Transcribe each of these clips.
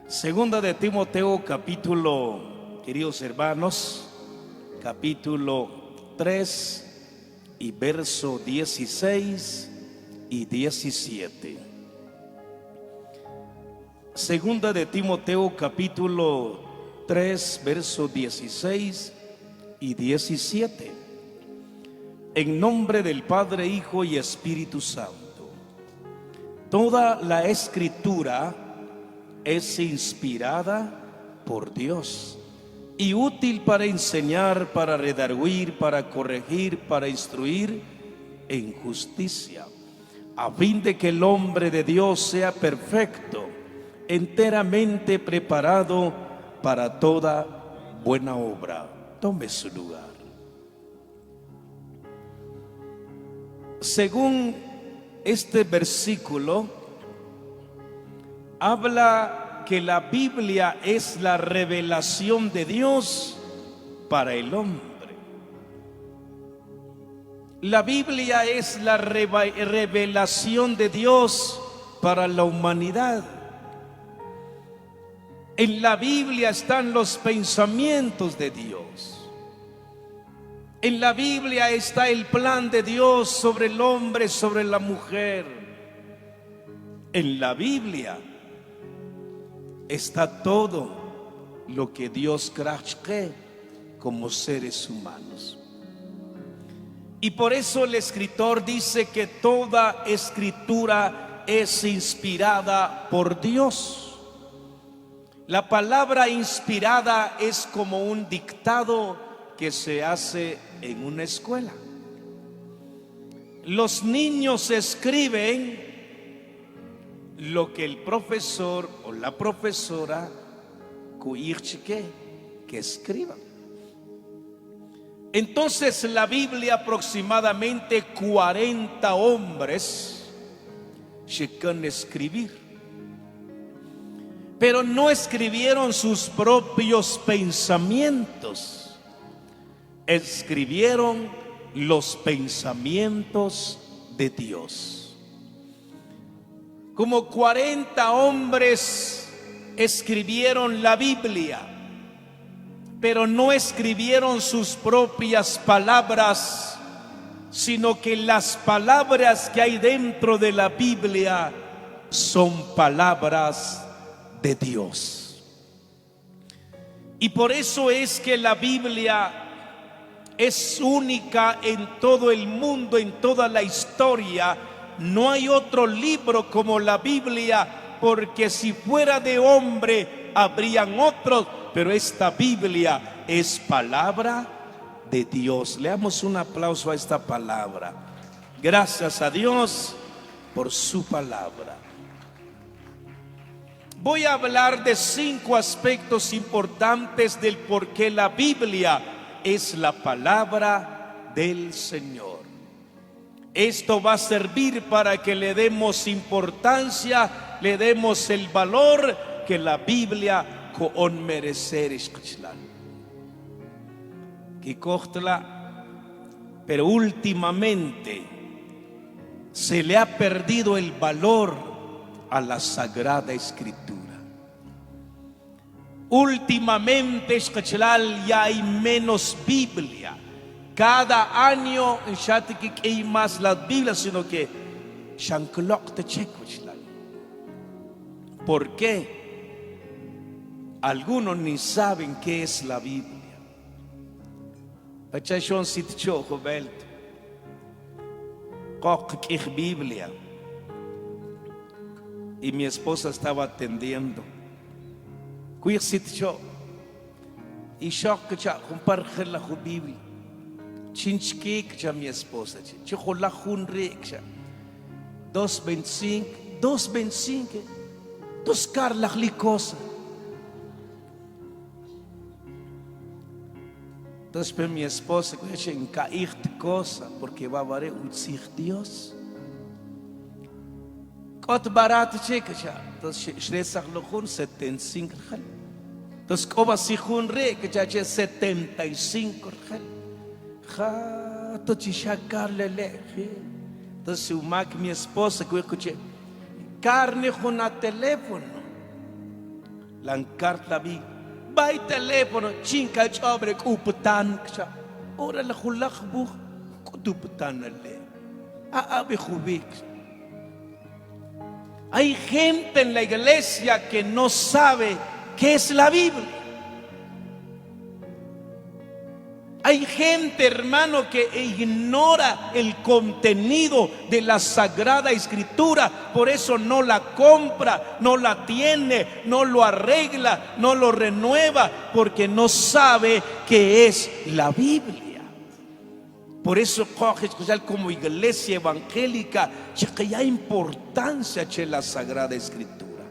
Segunda de Timoteo, queridos hermanos, capítulo 3 y verso 16 y 17. Segunda de Timoteo, capítulo 3, verso 16 y 17. En nombre del Padre, Hijo y Espíritu Santo. Toda la Escritura es inspirada por Dios y útil para enseñar, para redarguir, para corregir, para instruir en justicia, a fin de que el hombre de Dios sea perfecto, enteramente preparado para toda buena obra. Tome su lugar. Según este versículo, habla que la Biblia es la revelación de Dios para el hombre. La Biblia es la revelación de Dios para la humanidad. En la Biblia están los pensamientos de Dios. En la Biblia está el plan de Dios sobre el hombre, sobre la mujer. En la Biblia está todo lo que Dios cree como seres humanos. Y por eso el escritor dice que toda escritura es inspirada por Dios. La palabra inspirada es como un dictado que se hace en una escuela. Los niños escriben lo que el profesor o la profesora que escriban. Entonces la Biblia, aproximadamente 40 hombres llegan a escribir, pero no escribieron sus propios pensamientos, escribieron los pensamientos de Dios. Como 40 hombres escribieron la Biblia, pero no escribieron sus propias palabras, sino que las palabras que hay dentro de la Biblia son palabras de Dios. Y por eso es que la Biblia es única en todo el mundo, en toda la historia. No hay otro libro como la Biblia, porque si fuera de hombre habrían otros, pero esta Biblia es palabra de Dios. Le damos un aplauso a esta palabra. Gracias a Dios por su palabra. Voy a hablar de 5 aspectos importantes del por qué la Biblia es la palabra del Señor. Esto va a servir para que le demos importancia, le demos el valor que la Biblia con merecer escuchar. Pero últimamente se le ha perdido el valor a la Sagrada Escritura. Últimamente ya hay menos Biblia. Cada año ya hay más las Biblias, sino que ¿por qué? Algunos ni saben qué es la Biblia. Biblia. Y mi esposa estaba atendiendo. Y yo compartir la Biblia. Chinchque mi esposa. 2.25. 2.25. Dos carlas li cosa. Entonces mi esposa dice en caíste cosa porque va a valer un Dios. Cot barato checa ya. Entonces shrezak lochun 75 rjal. Entonces coba si jun re que ya 75 rjal. Ja, to chishacar lele. Entonces umak mi esposa que escuché carne con a teléfono. La carta vi. Vai teléfono, chinka chobre kuputan. Ora la hulak buh, kutuputan le. Abe jubik. Hay gente en la iglesia que no sabe qué es la Biblia. Hay gente, hermano, que ignora el contenido de la Sagrada Escritura. Por eso no la compra, no la tiene, no lo arregla, no lo renueva, porque no sabe qué es la Biblia. Por eso como iglesia evangélica, que hay importancia en la Sagrada Escritura.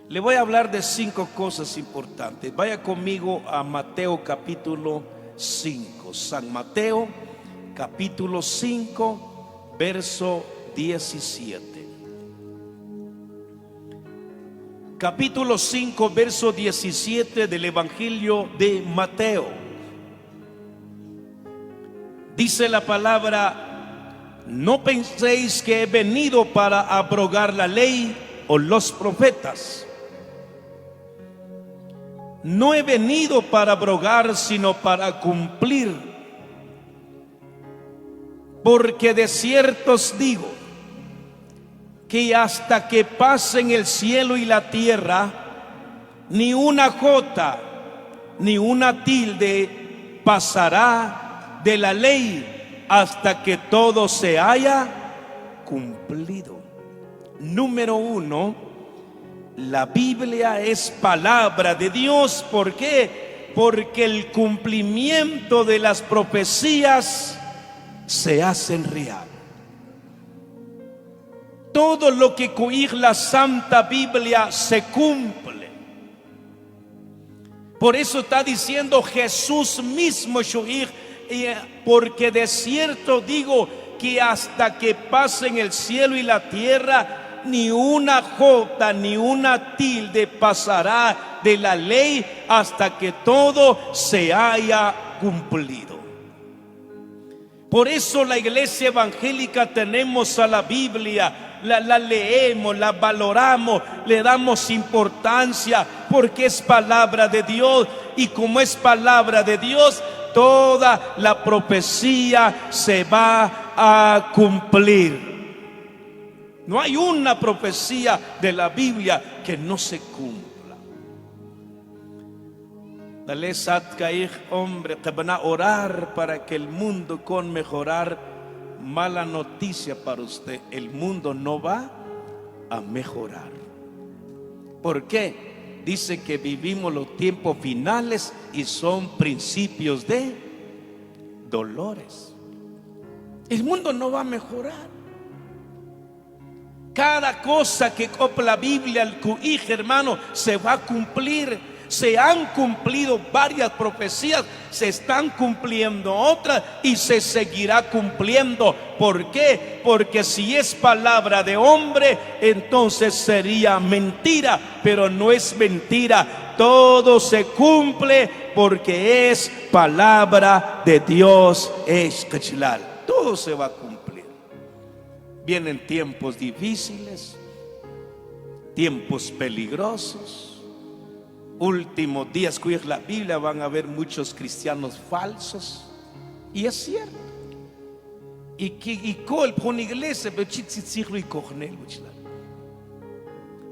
Le voy a hablar de 5 cosas importantes. Vaya conmigo a Mateo capítulo 5. San Mateo capítulo 5 verso 17. Capítulo 5 verso 17 del Evangelio de Mateo. Dice la palabra: no penséis que he venido para abrogar la ley o los profetas. No he venido para abrogar, sino para cumplir. Porque de cierto os digo que hasta que pasen el cielo y la tierra, ni una jota ni una tilde pasará de la ley hasta que todo se haya cumplido. Número 1, la Biblia es palabra de Dios. ¿Por qué? Porque el cumplimiento de las profecías se hacen real. Todo lo que coig la Santa Biblia se cumple. Por eso está diciendo Jesús mismo, porque de cierto digo que hasta que pasen el cielo y la tierra, ni una jota ni una tilde pasará de la ley hasta que todo se haya cumplido. Por eso la iglesia evangélica tenemos a la Biblia, la leemos, la valoramos, le damos importancia, porque es palabra de Dios. Y como es palabra de Dios, toda la profecía se va a cumplir. No hay una profecía de la Biblia que no se cumpla. Dale satkaig, hombre, te van a orar para que el mundo con mejorar. Mala noticia para usted: el mundo no va a mejorar. ¿Por qué? Dice que vivimos los tiempos finales y son principios de dolores. El mundo no va a mejorar. Cada cosa que copla la Biblia, el cuij, hermano, se va a cumplir. Se han cumplido varias profecías, se están cumpliendo otras y se seguirá cumpliendo. ¿Por qué? Porque si es palabra de hombre, entonces sería mentira, pero no es mentira. Todo se cumple porque es palabra de Dios. Todo se va a cumplir. Vienen tiempos difíciles, tiempos peligrosos. Últimos días, cuya la Biblia, van a haber muchos cristianos falsos. Y es cierto. Y con la iglesia,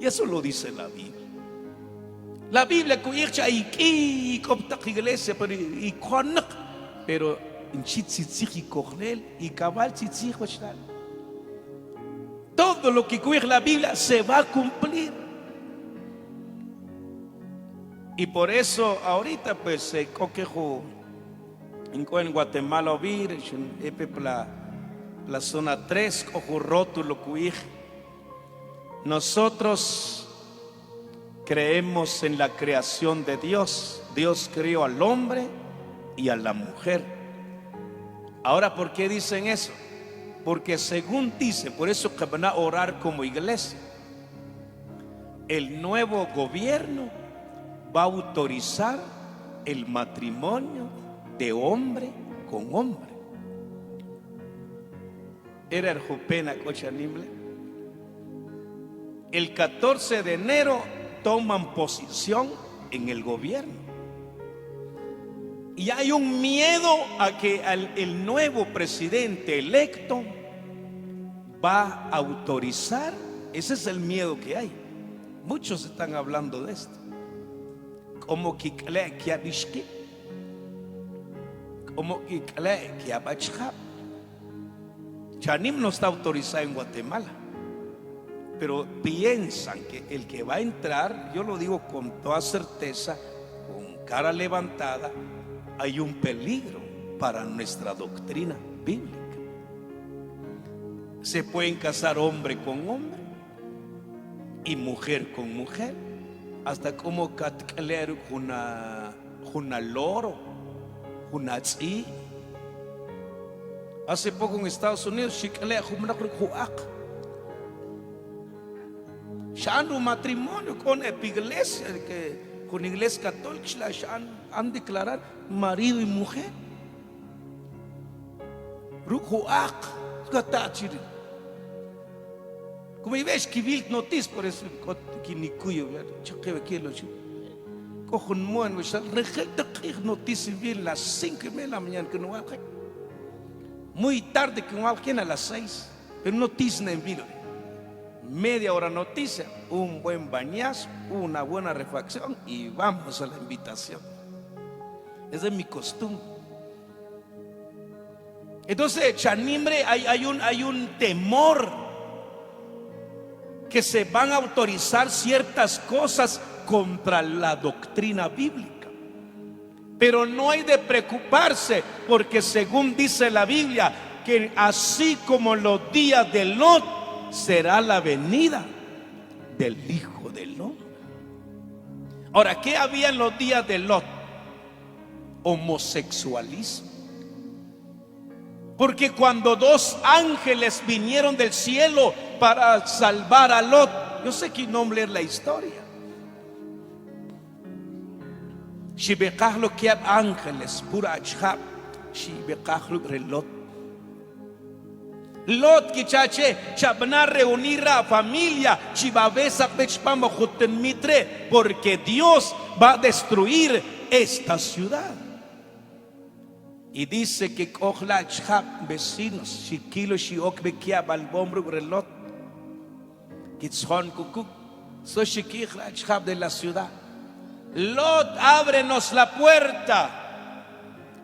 y eso lo dice la Biblia. La Biblia cuya y iglesia, pero todo lo que cuya la Biblia se va a cumplir. Y por eso ahorita pues coquejo en Guatemala oír la zona 3 cojo rótulo cuij. Nosotros creemos en la creación de Dios. Dios creó al hombre y a la mujer. Ahora, ¿por qué dicen eso? Porque según dice, por eso que van a orar como iglesia, el nuevo gobierno va a autorizar el matrimonio de hombre con hombre. Era el 14 de enero toman posición en el gobierno. Y hay un miedo a que el nuevo presidente electo va a autorizar. Ese es el miedo que hay. Muchos están hablando de esto. Como que Chanim no está autorizado en Guatemala, pero piensan que el que va a entrar, yo lo digo con toda certeza, con cara levantada, hay un peligro para nuestra doctrina bíblica. Se pueden casar hombre con hombre y mujer con mujer, hasta como katkaler una loro, una tzi. Hace poco en Estados Unidos, un matrimonio con iglesia, con iglesia católica, han declarado marido y mujer. Como ves que vi noticias por eso que ni cuyo, chaque aquello, cojo un mono, rejecta que noticias vi las 5:30 de la mañana que no hay. Muy tarde que no hay a las 6, pero noticia en vivo. Media hora noticia, un buen bañazo, una buena refacción y vamos a la invitación. Esa es mi costumbre. Entonces, Chanimbre, hay un temor que se van a autorizar ciertas cosas contra la doctrina bíblica. Pero no hay de preocuparse, porque según dice la Biblia, que así como los días de Lot, será la venida del Hijo del Hombre. Ahora, ¿qué había en los días de Lot? Homosexualismo. Porque cuando dos ángeles vinieron del cielo para salvar a Lot, yo sé que no leer la historia. Shibekahlo que ángeles pura achab, shibekahlo relot. Lot que chache chabna reunir a familia chibabesa pechpamba jutenmitre, porque Dios va a destruir esta ciudad. Y dice que kohla chab vecinos shikilo shiokbekia balbombro relot kitzhon kukuk so shikihla chab de la ciudad. Lot, ábrenos la puerta.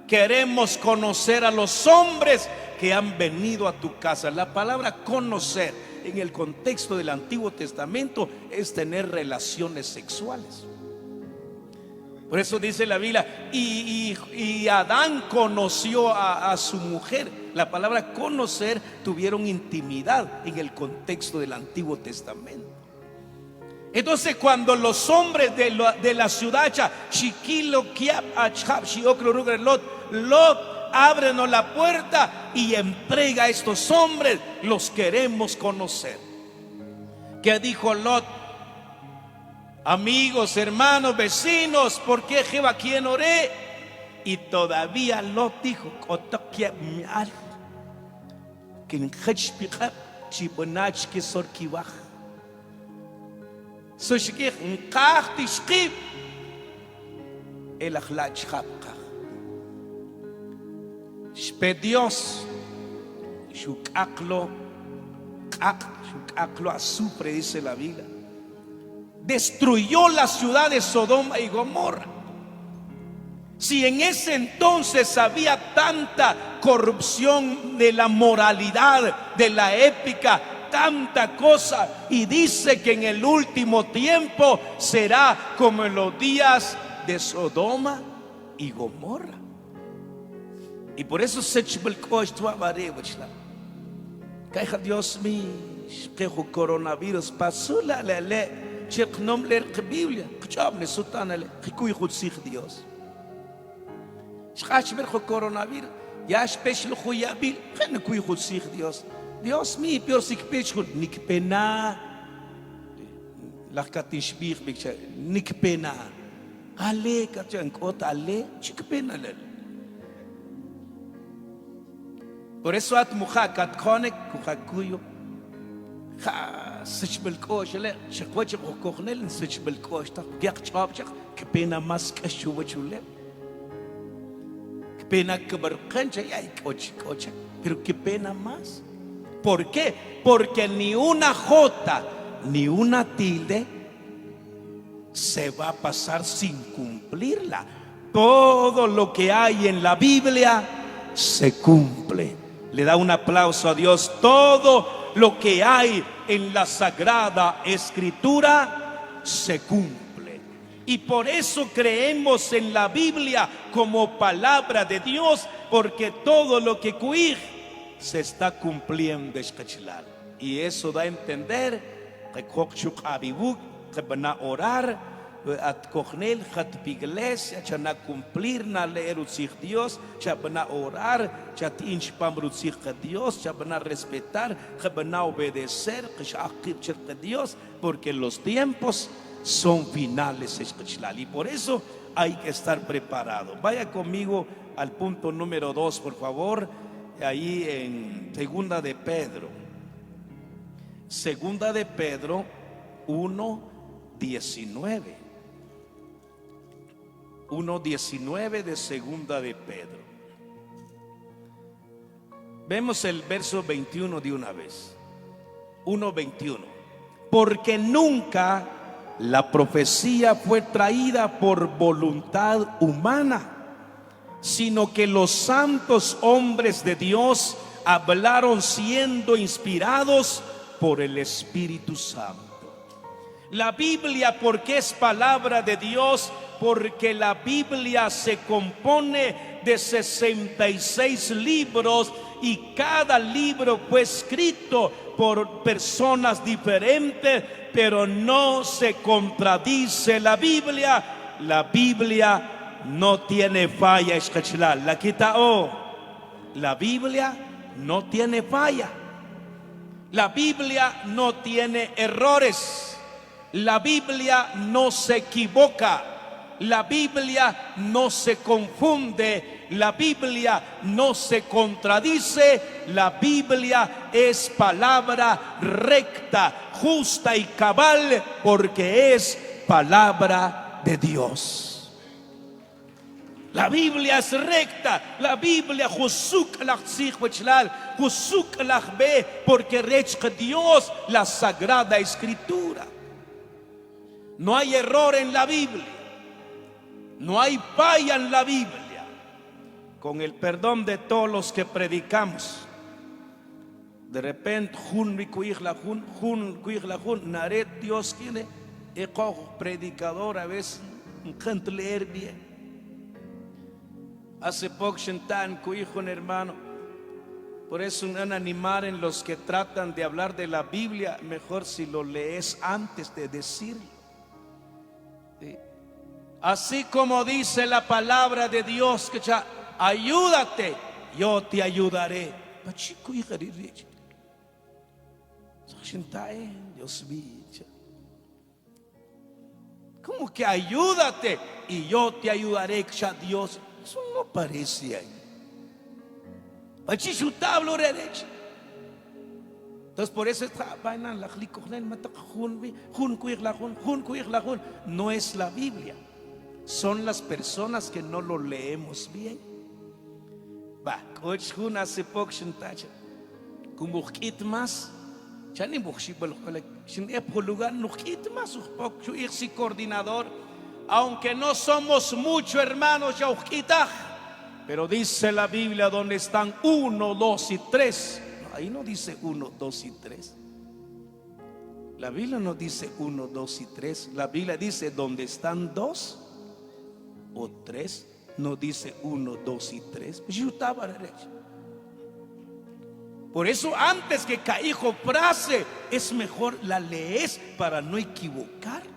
Queremos conocer a los hombres que han venido a tu casa. La palabra conocer en el contexto del Antiguo Testamento es tener relaciones sexuales. Por eso dice la Biblia, y Adán conoció a su mujer. La palabra conocer, tuvieron intimidad en el contexto del Antiguo Testamento. Entonces, cuando los hombres de la ciudad, Lot, ábrenos la puerta y entrega a estos hombres, los queremos conocer. ¿Qué dijo Lot? Amigos, hermanos, vecinos, ¿por qué Jehová quien oré? Y todavía Lot dijo, Dios, azufre, dice la Biblia, destruyó la ciudad de Sodoma y Gomorra. Si en ese entonces había tanta corrupción de la moralidad, de la ética, tanta cosa, y dice que en el último tiempo será como en los días de Sodoma y Gomorra. Y por eso se chibelcó esto a Barewachla. Caja Dios mío, que el coronavirus pasó la le, chek nom leer la Biblia, chable sutana le, que cuy jutsig Dios. Schach ver el coronavirus, ya especial juyabil, que no cuy jutsig Dios. Dios mío, peor si pechul, ni que pena, la catishbir, ni que pena, ale, catchan cota ale, chic pena le. Por eso at muha kat konek kuhakuyo, Sechbel Koshele, Chakwacha Cornel, and Sechbel Costa, Gakchapchak, Kapena Mask, Shuachule, Kapena Kabarkancha, Kocha, pero qué pena más. ¿Por qué? Porque ni una jota ni una tilde se va a pasar sin cumplirla. Todo lo que hay en la Biblia se cumple. Le da un aplauso a Dios. Todo lo que hay en la Sagrada Escritura se cumple. Y por eso creemos en la Biblia como palabra de Dios, porque todo lo que cuij se está cumpliendo. Y eso da a entender que van a orar at Cornel hat iglesia chana cumplir na leer Dios, cha van a orar, cha tinch pamrutzig Dios, cha van a respetar, cha van a obedecer, cha Dios, porque los tiempos son finales. Y por eso hay que estar preparado. Vaya conmigo al punto número 2, por favor, ahí en Segunda de Pedro. Segunda de Pedro 1:19. 1:19 de Segunda de Pedro. Vemos el verso 21 de una vez. 1:21. Porque nunca la profecía fue traída por voluntad humana, sino que los santos hombres de Dios hablaron siendo inspirados por el Espíritu Santo. La Biblia, ¿por qué es palabra de Dios? Porque la Biblia se compone de 66 libros y cada libro fue escrito por personas diferentes, pero no se contradice la Biblia. La Biblia no tiene falla. La quitao. La Biblia no tiene falla. La Biblia no tiene errores. La Biblia no se equivoca. La Biblia no se confunde. La Biblia no se contradice. La Biblia es palabra recta, justa y cabal, porque es palabra de Dios. La Biblia es recta. La Biblia porque rechca Dios la Sagrada Escritura. No hay error en la Biblia. No hay falla en la Biblia. Con el perdón de todos los que predicamos, de repente naret Dios quiere predicador a veces no can't leer bien. Hace poco sentaban con hijo, hermano. Por eso van a animar en los que tratan de hablar de la Biblia, mejor si lo lees antes de decirlo. ¿Sí? Así como dice la palabra de Dios, que ya, ayúdate, yo te ayudaré. Dios mío, ¿cómo que ayúdate y yo te ayudaré? Ya Dios, eso no parece ahí. Entonces por eso no es la Biblia, son las personas que no lo leemos bien. Hace poco como más coordinador, aunque no somos muchos hermanos, pero dice la Biblia donde están 1, 2 y 3. Ahí no dice 1, 2 y 3. La Biblia no dice 1, 2 y 3. La Biblia dice donde están 2 o 3. No dice 1, 2 y 3. Por eso antes que caijo frase, es mejor la lees para no equivocarte.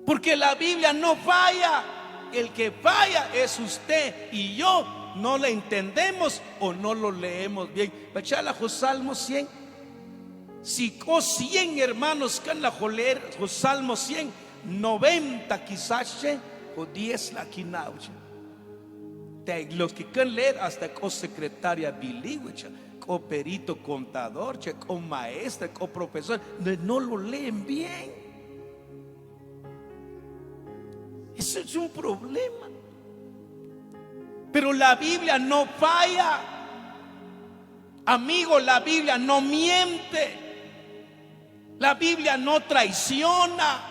Porque la Biblia no falla. El que falla es usted y yo. No le entendemos o no lo leemos bien. Salmo 100. Si 100 hermanos que han la leer Salmo 100, 90 quizás o 10 la quinaucha. Los que can leer hasta secretaria bilingüe, o perito contador, o maestra, o profesor, no lo leen bien. Eso es un problema. Pero la Biblia no falla. Amigo, la Biblia no miente. La Biblia no traiciona.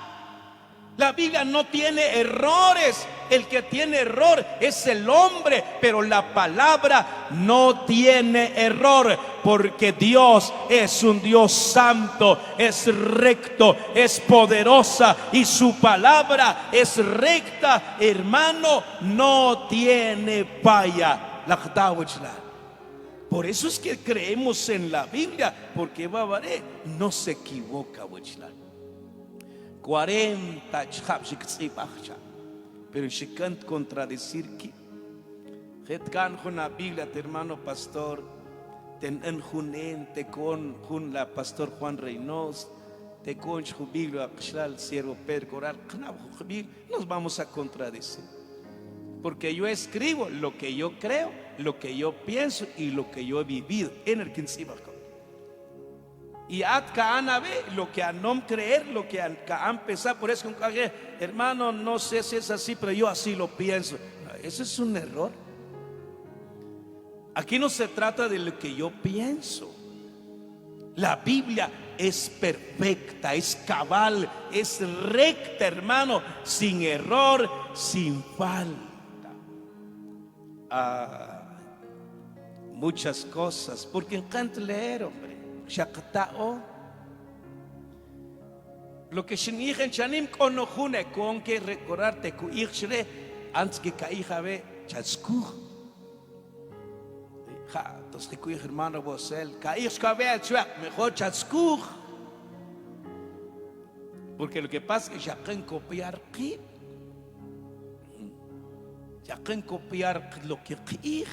La Biblia no tiene errores. El que tiene error es el hombre, pero la palabra no tiene error, porque Dios es un Dios santo, es recto, es poderosa, y su palabra es recta, hermano, no tiene falla. Por eso es que creemos en la Biblia, porque Babaré no se equivoca. 40 pero si can't contradecir que can con la Biblia, hermano pastor, ten en junente con la pastor Juan Reynoso, te con su Biblia, el siervo Pedro Coral, nos vamos a contradecir, porque yo escribo lo que yo creo, lo que yo pienso y lo que yo he vivido en el 15. Y lo que a no creer, lo que a empezar. Por eso, hermano, no sé si es así, pero yo así lo pienso. Eso es un error. Aquí no se trata de lo que yo pienso. La Biblia es perfecta, es cabal, es recta, hermano, sin error, sin falta. Muchas cosas, porque encanta leer, hombre. Lo que shinigen chanim konojune con que recordarte ku ichre antes que caija ve chatsku ja entonces que cuij hermano vosel caich cabe mejor chatsku, porque lo que pasa es que ya can copiar lo que quij.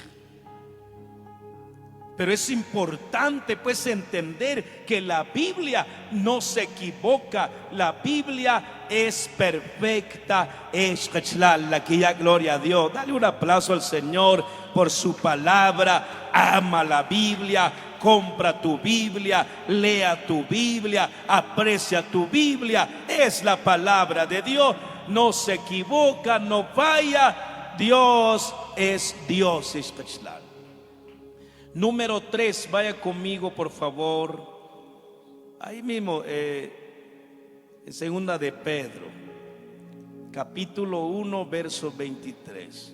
Pero es importante pues entender que la Biblia no se equivoca. La Biblia es perfecta. Es la que ya gloria a Dios. Dale un aplauso al Señor por su palabra. Ama la Biblia. Compra tu Biblia. Lea tu Biblia. Aprecia tu Biblia. Es la palabra de Dios. No se equivoca, no falla. Dios es Dios. Número 3, vaya conmigo por favor. Ahí mismo, segunda de Pedro, capítulo 1, verso 23.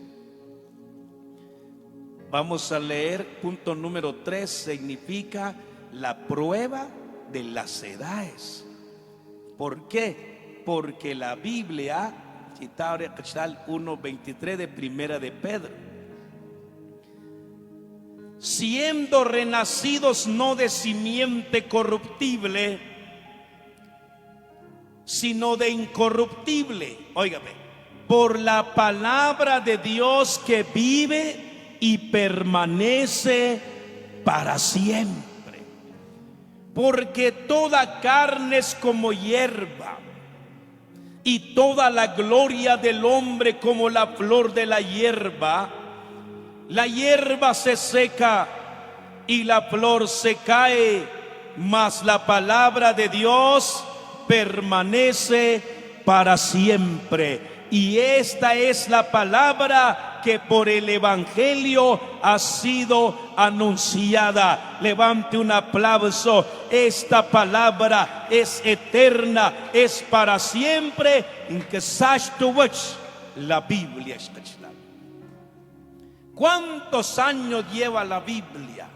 Vamos a leer, punto número 3, significa la prueba de las edades. ¿Por qué? Porque la Biblia, 1:23 de primera de Pedro, siendo renacidos no de simiente corruptible, sino de incorruptible, óigame, por la palabra de Dios que vive y permanece para siempre. Porque toda carne es como hierba, y toda la gloria del hombre como la flor de la hierba. La hierba se seca y la flor se cae, mas la palabra de Dios permanece para siempre. Y esta es la palabra que por el Evangelio ha sido anunciada. Levante un aplauso. Esta palabra es eterna, es para siempre. En que la Biblia es. ¿Cuántos años lleva la Biblia?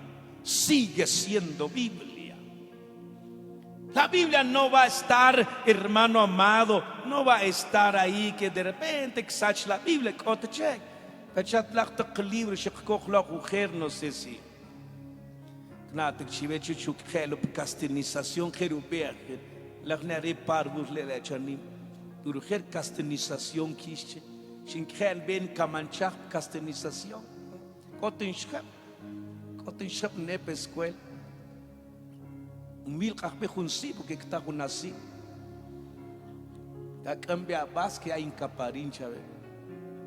Sigue siendo Biblia. La Biblia no va a estar, hermano amado, no va a estar ahí que de repente que la Biblia, no sé si castanización castanización sin que ben camanchar castanización cotin shap nepe escuela mil kahpe junsi porque está junasi ya cambia bas que hay incaparincha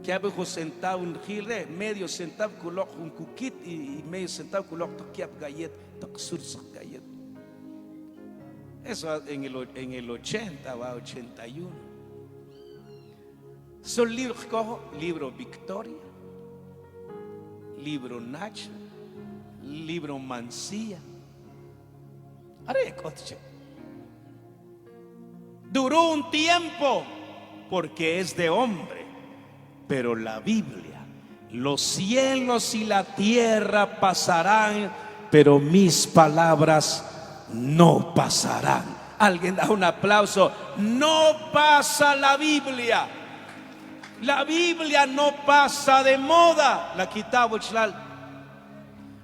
que abajo centavo un gire, medio centavo coloc un cuquit y medio centavo coloc toquiap gallet, toxursa gallet. Eso en el 80 va 81. Son libros que cojo, libro Victoria, libro Nacho, libro Mancilla. Duró un tiempo porque es de hombre, pero la Biblia, los cielos y la tierra pasarán, pero mis palabras no pasarán. Alguien da un aplauso. No pasa la Biblia. La Biblia no pasa de moda. La quitaba Chlal.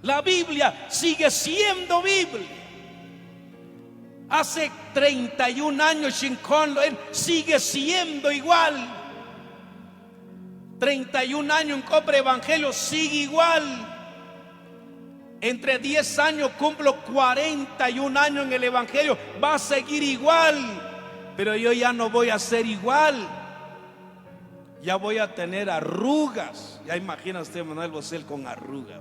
La Biblia sigue siendo Biblia. Hace 31 años sigue siendo igual. 31 años en Cobre Evangelio sigue igual. Entre 10 años cumplo 41 años en el Evangelio. Va a seguir igual. Pero yo ya no voy a ser igual. Ya voy a tener arrugas. Ya imagina usted Manuel Bosel con arrugas.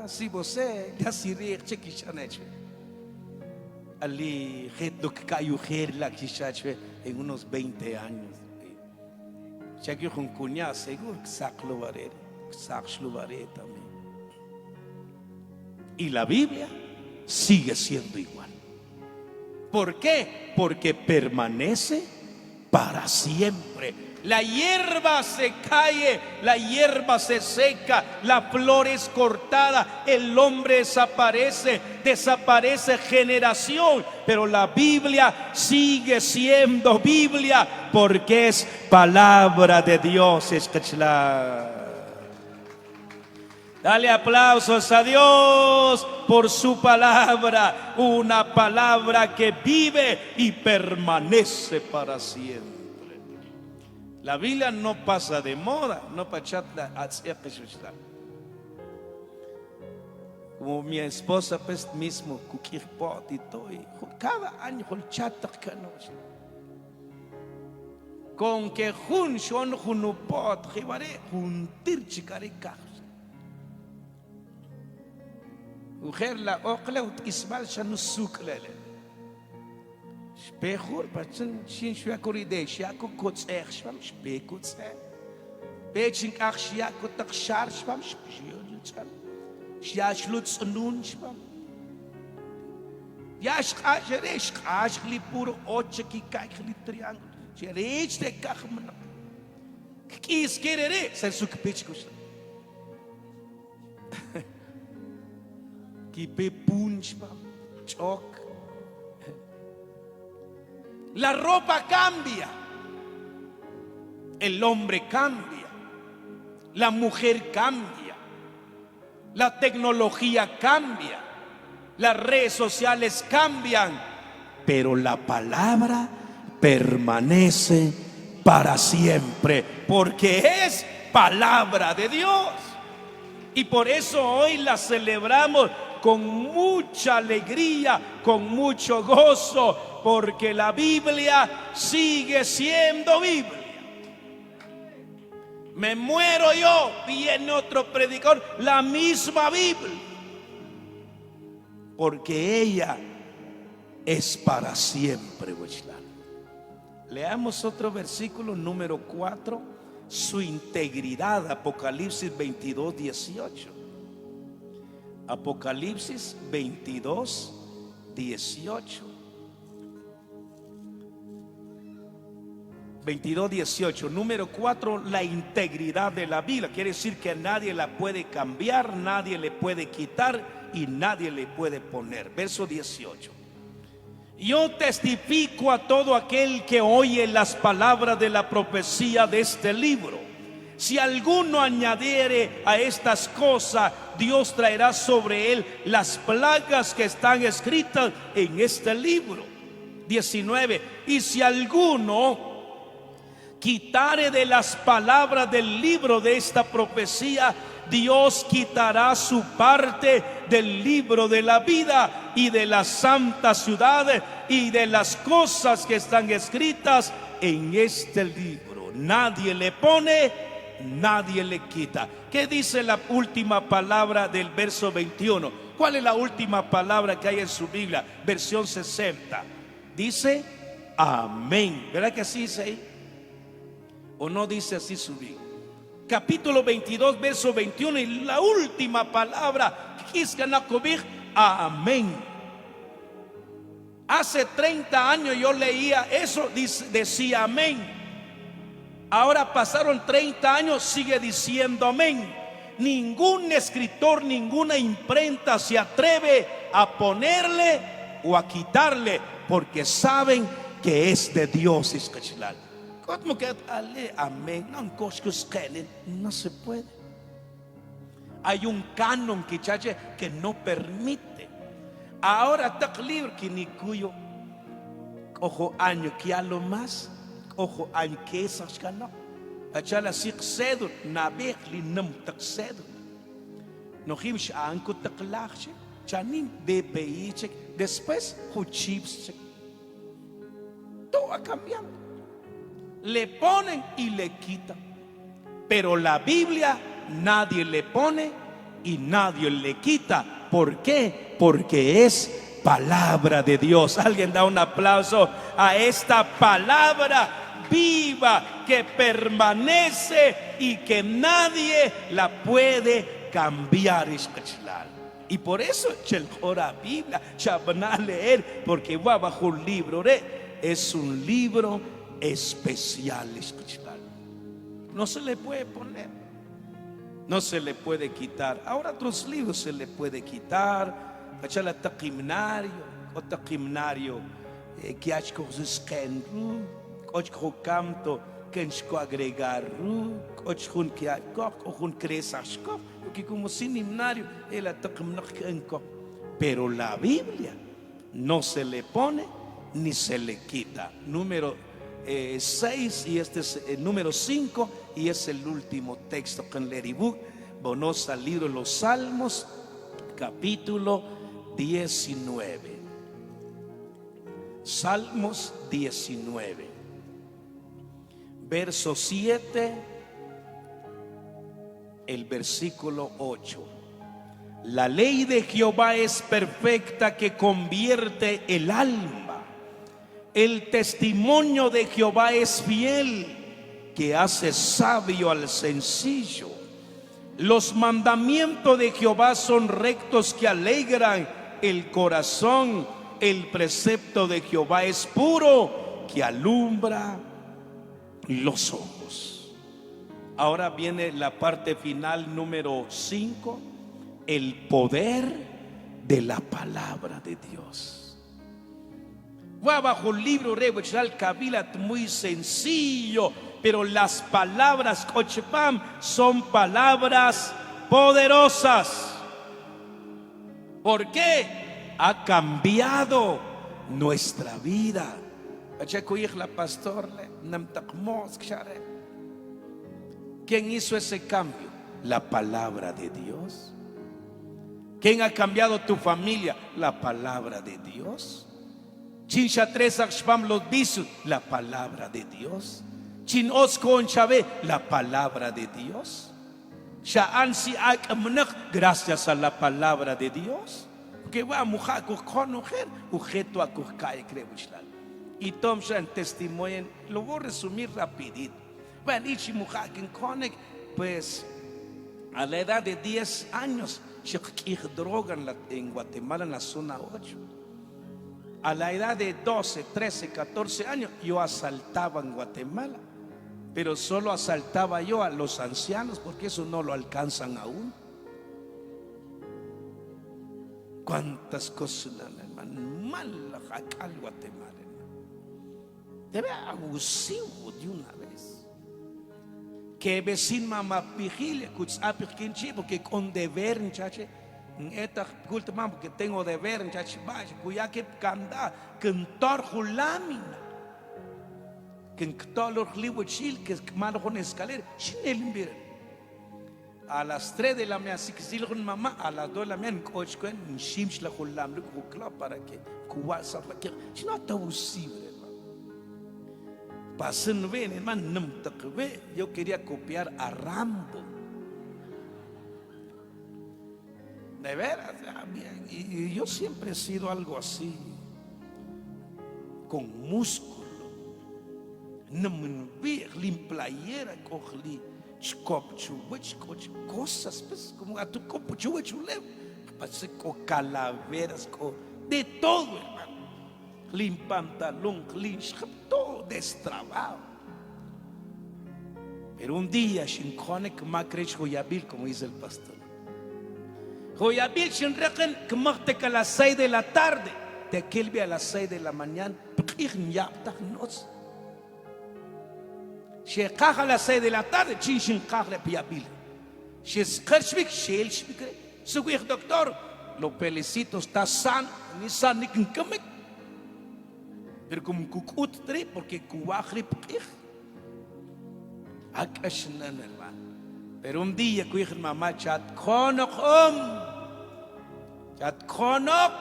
Si você já se rir chequichaneche ali reto que caiu la quichache en unos 20 años. Ya que con cuñado seguro que saclo varere también. Y la Biblia sigue siendo igual. ¿Por qué? Porque permanece para siempre. La hierba se cae, la hierba se seca, la flor es cortada, el hombre desaparece generación, pero la Biblia sigue siendo Biblia porque es palabra de Dios. Dale aplausos a Dios por su palabra, una palabra que vive y permanece para siempre. La Biblia no pasa de moda, no pachata. Como mi esposa pues mismo kukirpot y todo, cada año con que jun shon junupot jibare juntir chicaricas. Mujer la okle ismal shanusukle. Spechur, patsen shin shwakuride, shaku kotser shvam spekutser. Peching ach shaku takshar shvam spjulutsan. Shashluts nun shvam. Yash li puro oche ki kakli triangle. Sherech de kachmana. Kis kerere, sensuk pechkus. Ki pe punchvam, chok. La ropa cambia, el hombre cambia, la mujer cambia, la tecnología cambia, las redes sociales cambian, pero la palabra permanece para siempre, porque es palabra de Dios. Y por eso hoy la celebramos con mucha alegría, con mucho gozo, porque la Biblia sigue siendo Biblia. Me muero yo, viene otro predicador, la misma Biblia, porque ella es para siempre. Leamos otro versículo, número 4, su integridad, Apocalipsis 22, 18. Apocalipsis 22, 18. 22, 18. Número 4, la integridad de la Biblia. Quiere decir que nadie la puede cambiar, nadie le puede quitar y nadie le puede poner. Verso 18. Yo testifico a todo aquel que oye las palabras de la profecía de este libro. Si alguno añadiere a estas cosas, Dios traerá sobre él las plagas que están escritas en este libro. 19. Y si alguno quitare de las palabras del libro de esta profecía, Dios quitará su parte del libro de la vida y de la santa ciudad y de las cosas que están escritas en este libro. nadie le pone, nadie le quita. ¿Qué dice la última palabra del verso 21? ¿Cuál es la última palabra que hay en su Biblia? Versión 60. Dice amén. ¿Verdad que así dice ahí? ¿O no dice así su Biblia? Capítulo 22, verso 21. Y la última palabra, amén. Hace 30 años yo leía eso, decía amén. Ahora pasaron 30 años, sigue diciendo amén. Ningún escritor, ninguna imprenta se atreve a ponerle o a quitarle, porque saben que es de Dios. ¿Cómo que amén? No se puede. Hay un canon que no permite. Ahora está libre que ni cuyo ojo año que a lo más ojo año que esas no. Achala si cedo na bekli num tak cedo. No himsh anko tak lache. Chanim BPI check. Después chips. Todo ha cambiado. Le ponen y le quitan. Pero la Biblia nadie le pone y nadie le quita. ¿Por qué? Porque es palabra de Dios. Alguien da un aplauso a esta palabra viva que permanece y que nadie la puede cambiar. Y por eso la Biblia van a leer, porque va bajo un libro. Es un libro especial. No se le puede poner, no se le puede quitar. Ahora otros libros se le puede quitar. Achala taqimnario o taqimnario que hay cosas que ocho canto que enco agregar ocho que hay ojo cresas que como seminario el ataqimnaq. Pero la Biblia no se le pone ni se le quita. Número 6 y este es el número 5 y es el último texto con Leribú. Vamos al libro de los Salmos, capítulo 19. Salmos 19, verso 7, el versículo 8. La ley de Jehová es perfecta, que convierte el alma. El testimonio de Jehová es fiel, que hace sabio al sencillo. Los mandamientos de Jehová son rectos, que alegran el corazón. El precepto de Jehová es puro, que alumbra los ojos. Ahora viene la parte final, número 5. El poder de la palabra de Dios. Va bajo el libro Revachal Kabilat, muy sencillo, pero las palabras Cochepam son palabras poderosas. ¿Por qué? Ha cambiado nuestra vida. ¿Quién hizo ese cambio? La palabra de Dios. ¿Quién ha cambiado tu familia? La palabra de Dios. Los visos, la palabra de Dios. La palabra de Dios. Gracias a la palabra de Dios. Que va a mujer objeto a y Tomshan testimonio. Lo voy a resumir rapidito. Bueno, pues a la edad de 10 años droga en Guatemala, en la zona 8. A la edad de 12, 13, 14 años yo asaltaba en Guatemala, pero solo asaltaba yo a los ancianos, porque eso no lo alcanzan aún. Cuántas cosas, hermano, mal acá en Guatemala. Debe abusivo de una vez. Que vecino mamá vigilia, porque con deber, muchacho, esta culta porque tengo deber, muchacho, vaya, cuya que canda, cantar lámina, que todos los libros chil, que malo con escalera, chinel a las 3 de la mañana, si que si con mamá, a las 2 de la mañana, coche con shimsh la hulam, para que cubasa, para que, si no está abusivo. Pasen ven, hermano, yo quería copiar a Rambo. De veras, y yo siempre he sido algo así, con músculo. No me vi playera, cogí cosas, pues, como a tu copo chule, pasé con calaveras, de todo, hermano. Lim pantalón, todo destrabado. Pero un día, Shinkonek Makrech Joyabil, como dice el pastor. Joyabil Shinreken, que a las 6 de la tarde, de aquel día a las 6 de la mañana, Shekaj a las 6 de la tarde, Chin Kajle Piabil. Sheskershvik, Shelshvik, Suguich doctor, lo pelecito está sano, ni san ni kinkamek. Pero como kukut tre, porque kuwajri pkij. Akashnan, hermano. Pero un día, cuij mamá, chat konok chat konok.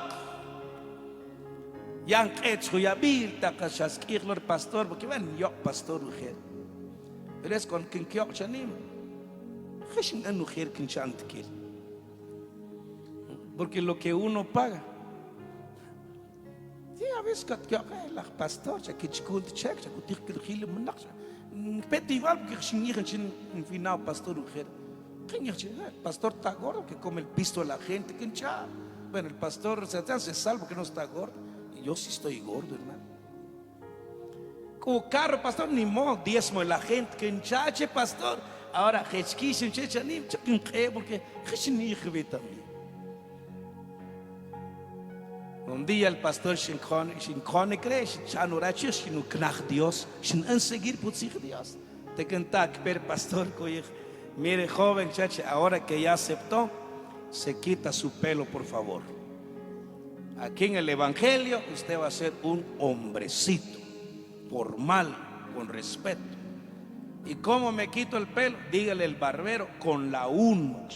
Yang Joyabil, takashas kijlor pastor, porque van yo pastor ujer. Pero es con quien yo chanim. Geshin an ujer quien chantkil. Porque lo que uno paga. Sí, a veces que la pastor, que chicul check, que kutik que gile mendak. Peti igual porque geshin final pastor ujer. El pastor está gordo que come el pisto de la gente, que hincha. Bueno, el pastor se hace salvo que no está gordo. Y yo sí estoy gordo, hermano. Como carro, pastor, ni modo, diezmo de la gente, que hinchache, pastor. Ahora, hechkish, hinchache, ni porque hechni también. Un día el pastor Shinkone cree, Shanurachi, Shinuknach Dios, Shin seguir putzig Dios. Te canta, pero pastor, mire, joven, chache, ahora que ya aceptó, se quita su pelo, por favor. Aquí en el Evangelio, usted va a ser un hombrecito, formal, con respeto. ¿Y cómo me quito el pelo? Dígale el barbero, con la 1,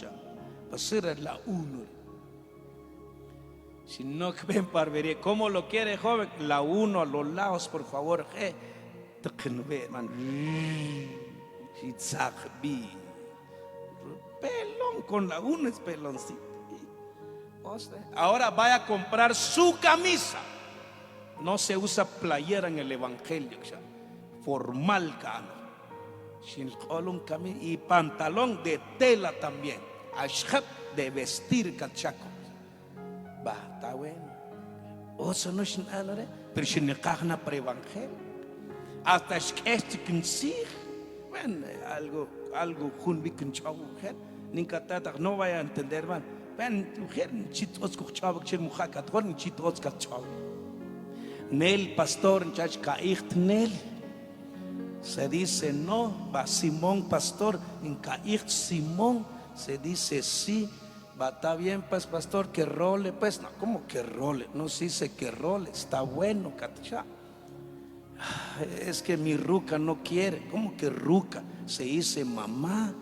va a ser la 1. Si no ven barbería, ¿cómo lo quiere, joven? La 1 a los lados, por favor. Pelón, con la 1 es peloncito. Ahora vaya a comprar su camisa. No se usa playera en el Evangelio, formal, y pantalón de tela también, de vestir, cachaco. Va, está bueno. Eso no es nada, pero si no cagna para Evangelio, hasta es que este consig, bueno, algo junbikin chau mujer, ni catata no vaya a entender, man. Ven, mujer, chitos cuchaba, que mujer cator, ni chitos cachau. Nel pastor, chach caicht nel. Se dice no, va Simón pastor, en caicht Simón, se dice sí. Va, está bien, pues, pastor, que role, pues, no, ¿cómo que role? No se dice que role, está bueno, cacha. Es que mi ruca no quiere, ¿cómo que ruca? Se dice mamá.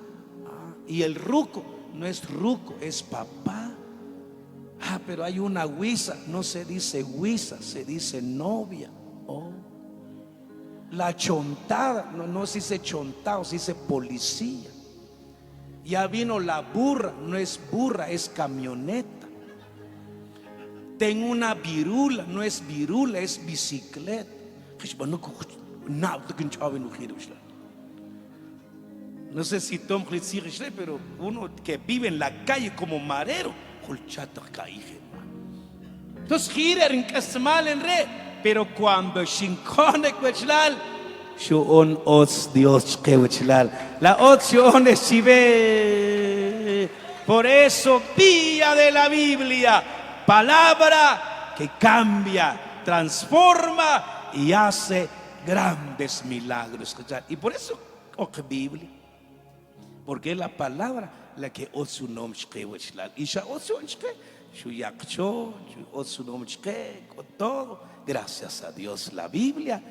Y el ruco no es ruco, es papá. Pero hay una huiza, no se dice huiza, se dice novia. Oh. La chontada, no se dice chontado, se dice policía. Ya vino la burra, no es burra, es camioneta. Tengo una virula, no es virula, es bicicleta. No sé si Tom dice, pero uno que vive en la calle como marero, entonces gira en Casmal en re, pero cuando Shinkone Kwechlal, Shuon Ots Dios Kwechlal, la Ots Shuon es Shive. Por eso, día de la Biblia, palabra que cambia, transforma y hace grandes milagros. Y por eso, Biblia, porque es la palabra la que Otsu nom Shkewechlal. Y ya Otsu Shuyakcho, Otsu nom Shke, con todo. Gracias a Dios, la Biblia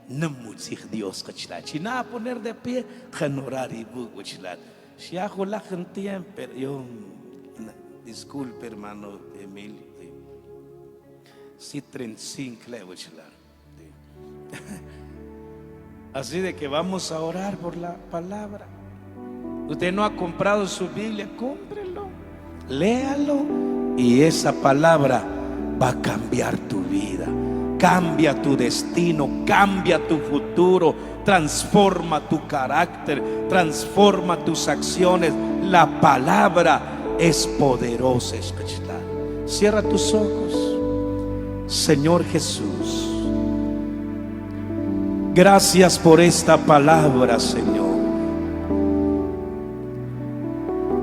no muchich Dios Kachlal. Si nada poner de pie, Genorar y Bugwechlal. Si hago la gente, pero yo, disculpe, hermano Emilio, si 35 Lewechlal. Así de que vamos a orar por la palabra. Usted no ha comprado su Biblia, cómprelo, léalo, y esa palabra va a cambiar tu vida, cambia tu destino, cambia tu futuro, transforma tu carácter, transforma tus acciones. La palabra es poderosa. Cierra tus ojos. Señor Jesús, gracias por esta palabra, Señor.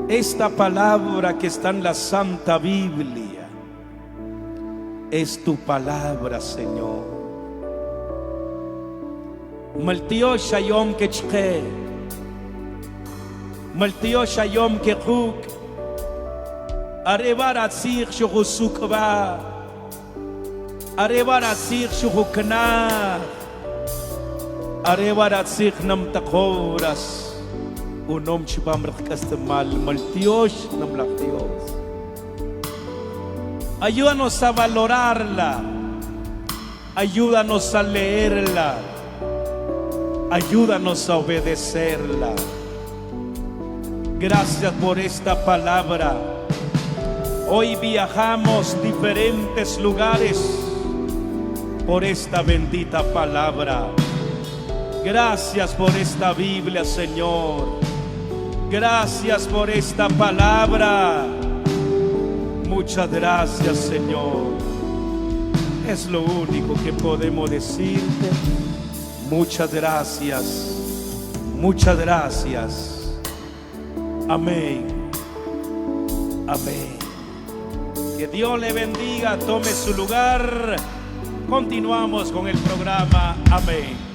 Esta palabra que está en la Santa Biblia es tu palabra, Señor. Maltio shayom kechke, maltio shayom kechuk, arevar atzir shugusukba, arevar atzir shugukna, arevar atzir namtakoras. Unom chibamrakastemal maltios namlaktios. Ayúdanos a valorarla, ayúdanos a leerla, ayúdanos a obedecerla. Gracias por esta palabra. Hoy viajamos diferentes lugares por esta bendita palabra. Gracias por esta Biblia, Señor. Gracias por esta palabra. Muchas gracias, Señor. Es lo único que podemos decirte. Muchas gracias. Muchas gracias. Amén. Amén. Que Dios le bendiga. Tome su lugar. Continuamos con el programa. Amén.